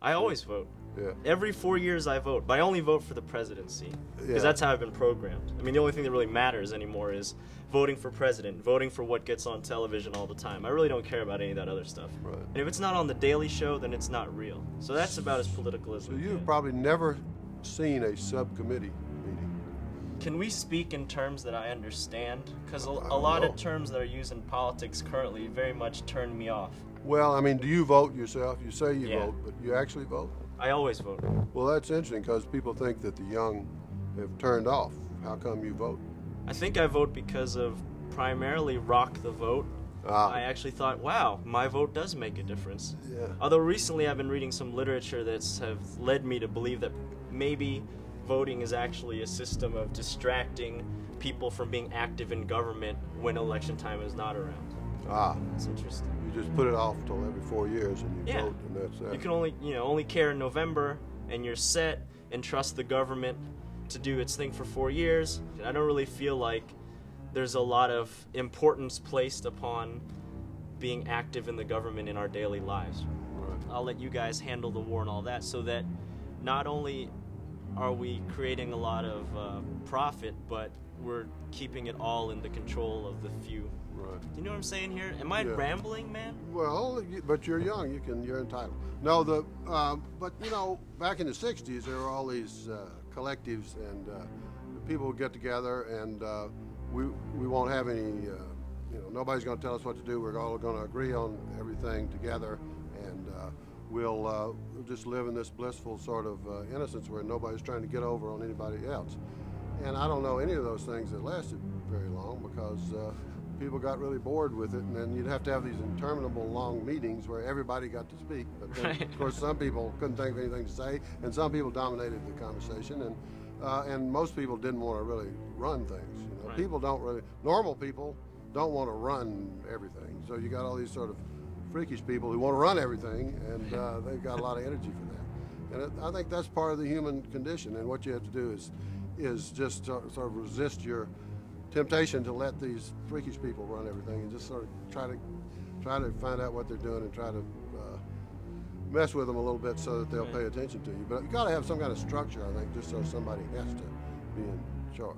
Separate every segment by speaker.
Speaker 1: I always vote.
Speaker 2: Yeah.
Speaker 1: Every 4 years I vote, but I only vote for the presidency because
Speaker 2: Yeah.
Speaker 1: that's how I've been programmed. I mean, the only thing that really matters anymore is voting for president, voting for what gets on television all the time. I really don't care about any of that other stuff.
Speaker 2: Right.
Speaker 1: And if it's not on the Daily Show, then it's not real. So that's about as political as
Speaker 2: So
Speaker 1: we
Speaker 2: you've
Speaker 1: get.
Speaker 2: probably never seen a subcommittee meeting.
Speaker 1: Can we speak in terms that I understand? Because a
Speaker 2: I don't
Speaker 1: lot
Speaker 2: know.
Speaker 1: of terms that are used in politics currently very much turn me off.
Speaker 2: Well, I mean, do you vote yourself? You say you
Speaker 1: Yeah.
Speaker 2: vote, but you actually vote?
Speaker 1: I always vote.
Speaker 2: Well, that's interesting because people think that the young have turned off. How come you vote?
Speaker 1: I think I vote because of primarily Rock the Vote. I actually thought, wow, my vote does make a difference.
Speaker 2: Yeah.
Speaker 1: Although recently I've been reading some literature that's have led me to believe that maybe voting is actually a system of distracting people from being active in government when election time is not around. It's interesting.
Speaker 2: You just put it off until every 4 years and you
Speaker 1: Yeah.
Speaker 2: vote, and that's that.
Speaker 1: You can only care in November, and you're set, and trust the government to do its thing for 4 years. And I don't really feel like there's a lot of importance placed upon being active in the government in our daily lives.
Speaker 2: Right.
Speaker 1: I'll let you guys handle the war and all that, so that not only are we creating a lot of profit, but we're keeping it all in the control of the few.
Speaker 2: Right.
Speaker 1: You know what I'm saying here? Am I
Speaker 2: Yeah.
Speaker 1: rambling, man?
Speaker 2: Well, but you're young. You're entitled. No, but you know, back in the '60s, there were all these collectives, and people would get together, and we won't have any. Nobody's going to tell us what to do. We're all going to agree on everything together, and we'll just live in this blissful sort of innocence where nobody's trying to get over on anybody else. And I don't know any of those things that lasted very long because people got really bored with it, and then you'd have to have these interminable long meetings where everybody got to speak. But then,
Speaker 1: Right.
Speaker 2: of course, some people couldn't think of anything to say, and some people dominated the conversation, and most people didn't want to really run things.
Speaker 1: Right.
Speaker 2: People don't really. Normal people don't want to run everything. So you got all these sort of freakish people who want to run everything, and they've got a lot of energy for that. And I think that's part of the human condition. And what you have to do is just sort of resist your temptation to let these freakish people run everything, and just sort of try to find out what they're doing and try to mess with them a little bit so that they'll pay attention to you. But you got to have some kind of structure, I think, just so somebody has to be in charge.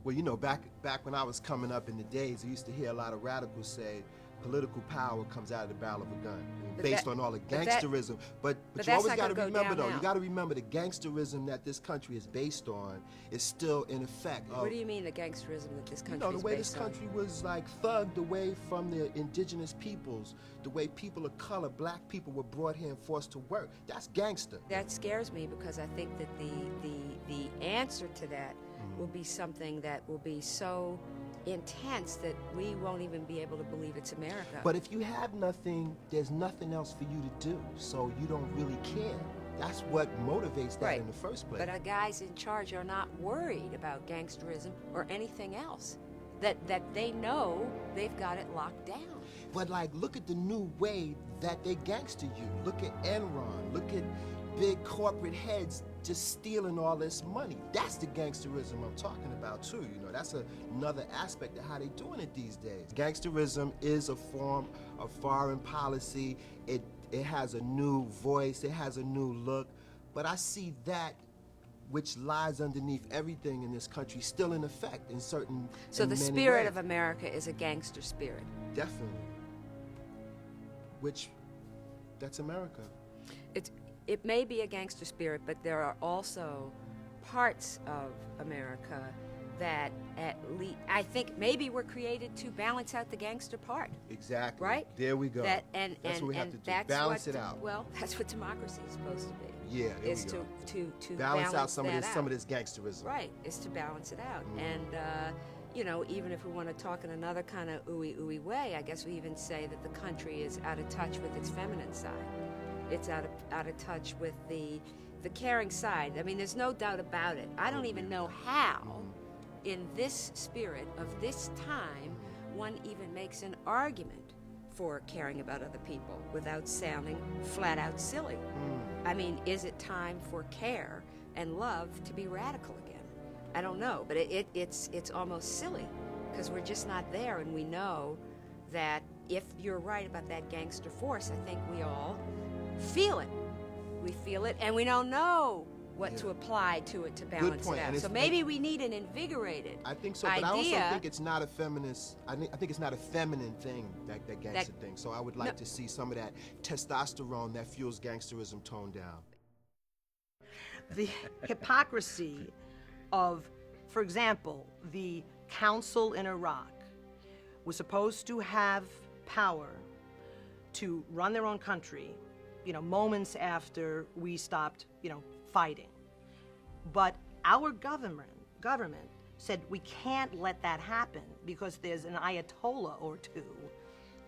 Speaker 3: Well, you know, back when I was coming up in the days, I used to hear a lot of radicals say political power comes out of the barrel of a gun, based on all the gangsterism. But you
Speaker 4: that's
Speaker 3: always
Speaker 4: not
Speaker 3: got to
Speaker 4: gonna go
Speaker 3: remember,
Speaker 4: down
Speaker 3: though,
Speaker 4: now.
Speaker 3: you got to remember the gangsterism that this country is based on is still in effect.
Speaker 4: What do you mean the gangsterism that this country
Speaker 3: You know,
Speaker 4: is
Speaker 3: the way this
Speaker 4: based on?
Speaker 3: country was like thugged away from the indigenous peoples, the way people of color, black people, were brought here and forced to work. That's gangster.
Speaker 4: That scares me because I think that the answer to that will be something that will be so intense that we won't even be able to believe it's America.
Speaker 3: But if you have nothing, there's nothing else for you to do, so you don't really care. That's what motivates that
Speaker 4: Right.
Speaker 3: in the first place.
Speaker 4: But our guys in charge are not worried about gangsterism or anything else. That they know they've got it locked down.
Speaker 3: But like, look at the new way that they gangster you. Look at Enron. Look at big corporate heads just stealing all this money. That's the gangsterism I'm talking about too. You know, that's another aspect of how they doing it these days. Gangsterism is a form of foreign policy. It has a new voice. It has a new look. But I see that which lies underneath everything in this country still in effect in certain.
Speaker 4: So
Speaker 3: in
Speaker 4: the
Speaker 3: many
Speaker 4: spirit
Speaker 3: ways.
Speaker 4: of America is a gangster spirit.
Speaker 3: Definitely. That's America.
Speaker 4: It may be a gangster spirit, but there are also parts of America that at least, I think maybe we're created to balance out the gangster part.
Speaker 3: Exactly.
Speaker 4: Right?
Speaker 3: There we go.
Speaker 4: That's
Speaker 3: what we have to do.
Speaker 4: That's
Speaker 3: Balance
Speaker 4: what,
Speaker 3: it out.
Speaker 4: Well, that's what democracy is supposed to be.
Speaker 3: Yeah, there
Speaker 4: Is
Speaker 3: we go.
Speaker 4: to
Speaker 3: balance out some
Speaker 4: that
Speaker 3: of this gangsterism.
Speaker 4: Right, is to balance it out. And, you know, even if we want to talk in another kind of ooey way, I guess we even say that the country is out of touch with its feminine side. It's out of touch with the caring side. I mean, there's no doubt about it. I don't even know how, in this spirit of this time, one even makes an argument for caring about other people without sounding flat out silly. I mean, is it time for care and love to be radical again? I don't know, but it's almost silly because we're just not there, and we know that if you're right about that gangster force, I think we all feel it. We feel it, and we don't know what to apply to it to balance
Speaker 3: point,
Speaker 4: it
Speaker 3: and
Speaker 4: out. So maybe we need an invigorated
Speaker 3: I think so,
Speaker 4: idea.
Speaker 3: but I also think it's not a feminist. I think it's not a feminine thing, that gangster thing. So I would like to see some of that testosterone that fuels gangsterism toned down.
Speaker 5: The hypocrisy of, for example, the council in Iraq was supposed to have power to run their own country, moments after we stopped, fighting. But our government said we can't let that happen because there's an Ayatollah or two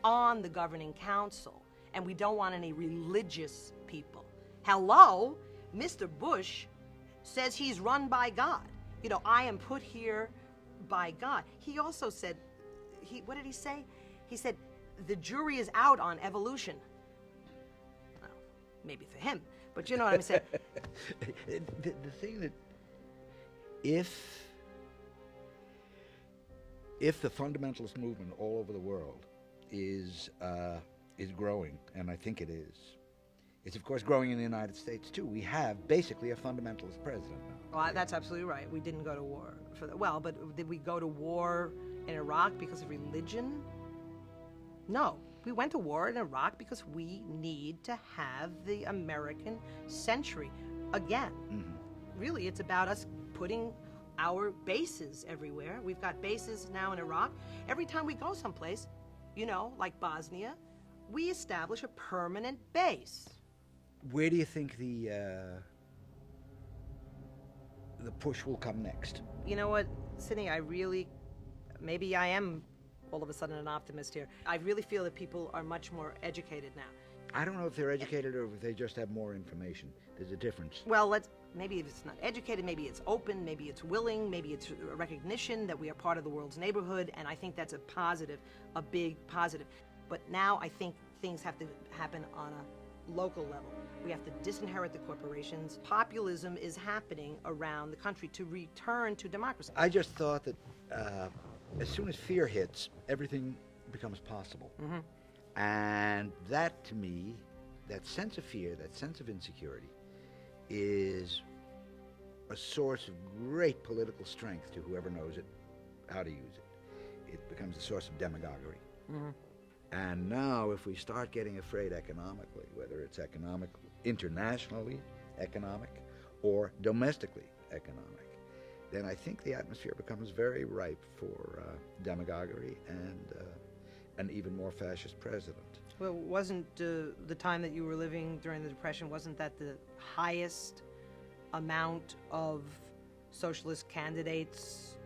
Speaker 5: on the governing council, and we don't want any religious people. Hello? Mr. Bush says he's run by God. I am put here by God. He also said, what did he say? He said, the jury is out on evolution. Well, maybe for him, but you know what I'm saying.
Speaker 6: The thing that if the fundamentalist movement all over the world is growing, and I think it is, it's of course growing in the United States too. We have basically a fundamentalist president now.
Speaker 5: Well, that's absolutely right. We didn't go to war for that. Well, but did we go to war in Iraq because of religion? No. We went to war in Iraq because we need to have the American century again. Mm-hmm. Really, it's about us putting our bases everywhere. We've got bases now in Iraq. Every time we go someplace, like Bosnia, we establish a permanent base.
Speaker 6: Where do you think the push will come next?
Speaker 5: You know what, Sydney, maybe I am all of a sudden an optimist here. I really feel that people are much more educated now.
Speaker 6: I don't know if they're educated or if they just have more information. There's a difference.
Speaker 5: Well, maybe if it's not educated, maybe it's open, maybe it's willing, maybe it's a recognition that we are part of the world's neighborhood, and I think that's a positive, a big positive. But now I think things have to happen on a local level. We have to disinherit the corporations. Populism is happening around the country to return to democracy.
Speaker 6: I just thought that as soon as fear hits, everything becomes possible. Mm-hmm. And that, to me, that sense of fear, that sense of insecurity, is a source of great political strength to whoever knows it, how to use it. It becomes a source of demagoguery. Mm-hmm. And now, if we start getting afraid economically, whether it's economic, internationally economic, or domestically economic, then I think the atmosphere becomes very ripe for demagoguery and an even more fascist president.
Speaker 5: Well, wasn't the time that you were living during the Depression, wasn't that the highest amount of socialist candidates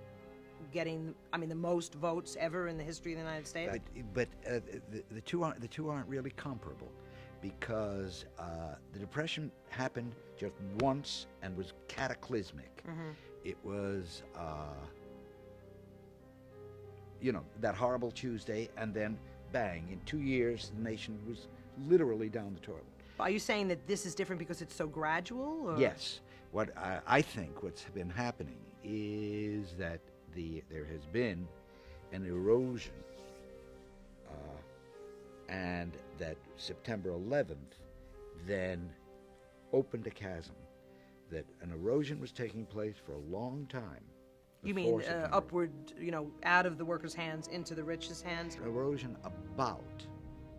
Speaker 5: getting, the most votes ever in the history of the United States?
Speaker 6: But the two aren't really comparable, because the Depression happened just once and was cataclysmic. Mm-hmm. It was, that horrible Tuesday, and then bang, in 2 years the nation was literally down the toilet.
Speaker 5: Are you saying that this is different because it's so gradual? Or?
Speaker 6: Yes. What I think what's been happening is that there has been an erosion, and that September 11th then opened a chasm, that an erosion was taking place for a long time.
Speaker 5: You mean upward, out of the workers' hands into the rich's hands?
Speaker 6: Erosion about.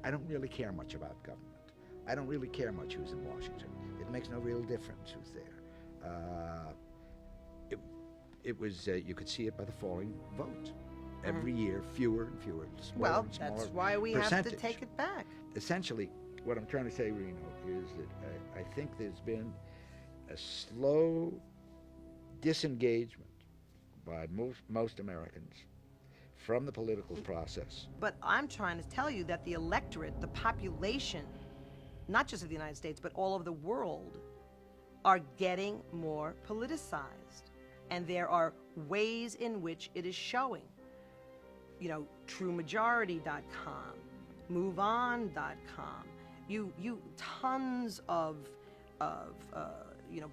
Speaker 6: I don't really care much about government. I don't really care much who's in Washington. It makes no real difference who's there. It was, you could see it by the falling vote. Every year, fewer and fewer, smaller and smaller
Speaker 5: that's why we have to take it back.
Speaker 6: Essentially, what I'm trying to say, Reno, is that I think there's been a slow disengagement by most Americans from the political process.
Speaker 5: But I'm trying to tell you that the electorate, the population, not just of the United States, but all over the world, are getting more politicized. And there are ways in which it is showing. TrueMajority.com, MoveOn.com, tons of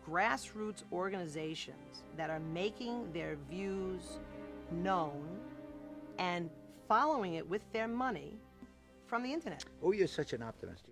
Speaker 5: grassroots organizations that are making their views known and following it with their money. from the internet.
Speaker 6: Oh, you're such an optimist.